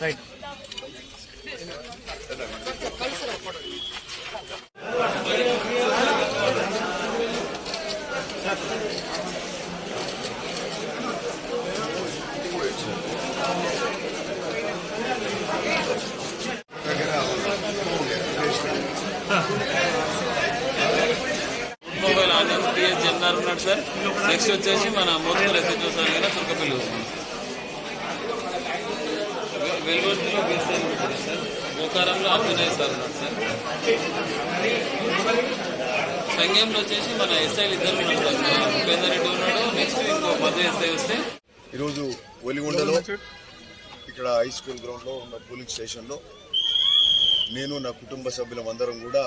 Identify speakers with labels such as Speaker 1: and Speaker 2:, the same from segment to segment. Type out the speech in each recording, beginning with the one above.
Speaker 1: Right.
Speaker 2: Mobile Anand TS జెండార్ ఉన్నాడు sir. Next వచ్చేసి మన మోత్కూర్ ఎస్హెచ్ఓ సార్ కదా తుర్కపల్లి వస్తుంది. వెల్గొండలో బీసీఎల్ పెట్టారు సార్. గోకారంలో అర్జునయ్య సార్ ఉన్నాడు సార్. సంఘంలో వచ్చేసి మన ఎస్ఐలు ఇద్దరు ఉన్నారు సార్. ఉపేందర్ రెడ్డి ఉన్నాడు. నెక్స్ట్ ఇంకో 10 ఎస్ఐ వస్తే
Speaker 3: ఈరోజు ఒలిగొండలో ఇక్కడ హై స్కూల్ గ్రౌండ్లో ఉన్న పోలింగ్ స్టేషన్లో నేను నా కుటుంబ సభ్యులందరం కూడా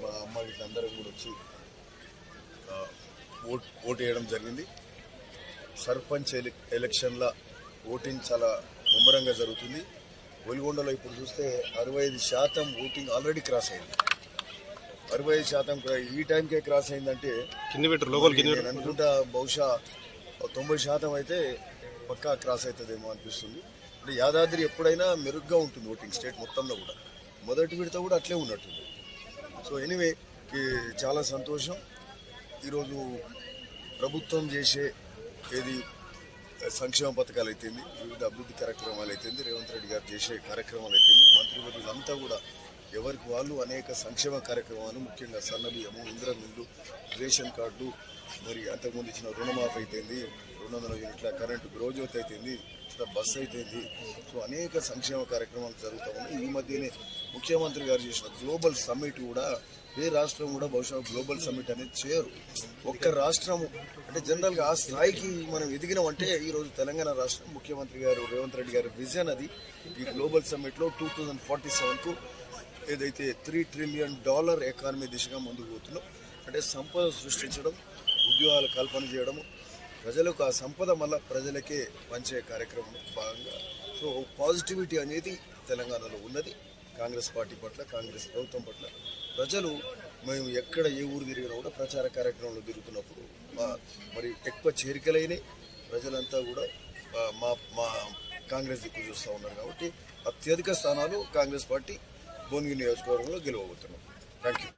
Speaker 3: మా అమ్మ వీళ్ళందరం కూడా వచ్చి ఓటు వేయడం జరిగింది. సర్పంచ్ ఎలక్షన్ల ఓటింగ్ చాలా ముమ్మరంగా జరుగుతుంది. ఒలిగొండలో ఇప్పుడు చూస్తే 65% ఓటింగ్ ఆల్రెడీ క్రాస్ అయింది. 65% ఈ టైంకే క్రాస్ అయిందంటే నేను అనుకుంటా బహుశా 90% అయితే పక్కా క్రాస్ అవుతుందేమో అనిపిస్తుంది. అంటే యాదాద్రి ఎప్పుడైనా మెరుగ్గా ఉంటుంది ఓటింగ్ స్టేట్ మొత్తంలో కూడా. మొదటి విడత కూడా అట్లే ఉన్నట్టుంది. సో ఎనీవే చాలా సంతోషం. ఈరోజు ప్రభుత్వం చేసే ఏది సంక్షేమ పథకాలు అయితేంది, వివిధ అభివృద్ధి కార్యక్రమాలు అయితేంది, రేవంత్ రెడ్డి గారు చేసే కార్యక్రమాలు అయితేంది, మంత్రివర్యులంతా కూడా ఎవరికి వాళ్ళు అనేక సంక్షేమ కార్యక్రమాలు, ముఖ్యంగా సన్నబియ్యము, ఇంద్రమిల్లు, రేషన్ కార్డు, మరి అంతకుముందు ఇచ్చిన రుణమాఫీ అయితేంది, 200 యూనిట్ల కరెంటు గృహజ్యోతి అయితేంది, బస్సు అయితేంది. సో అనేక సంక్షేమ కార్యక్రమాలు జరుగుతూ ఉన్నాయి. ఈ మధ్యనే ముఖ్యమంత్రి గారు చేసిన గ్లోబల్ సమ్మిట్ కూడా ఏ రాష్ట్రం కూడా బహుశా గ్లోబల్ సమ్మిట్ అనేది చేయరు. ఒక్క రాష్ట్రము అంటే జనరల్గా ఆ స్థాయికి మనం ఎదిగినామంటే ఈరోజు తెలంగాణ రాష్ట్రం ముఖ్యమంత్రి గారు రేవంత్ రెడ్డి గారి విజన్ అది. ఈ గ్లోబల్ సమ్మిట్లో 2047కు ఏదైతే $3 ట్రిలియన్ ఎకానమీ దిశగా ముందుకు పోతున్నాం. అంటే సంపద సృష్టించడం, ఉద్యోగాలు కల్పన చేయడము, ప్రజలకు ఆ సంపద మళ్ళా ప్రజలకే పంచే కార్యక్రమం భాగంగా. సో పాజిటివిటీ అనేది తెలంగాణలో ఉన్నది. కాంగ్రెస్ పార్టీ పట్ల, కాంగ్రెస్ ప్రభుత్వం పట్ల ప్రజలు మేము ఎక్కడ ఏ ఊరు తిరిగినా కూడా ప్రచార కార్యక్రమంలో తిరుగుతున్నప్పుడు మరి ఎక్కువ చేరికలైనవి. ప్రజలంతా కూడా మా కాంగ్రెస్ దిక్కు చూస్తూ ఉన్నారు. కాబట్టి అత్యధిక స్థానాలు కాంగ్రెస్ పార్టీ భువనగిరి నియోజకవర్గంలో గెలవబోతున్నాం. Thank you.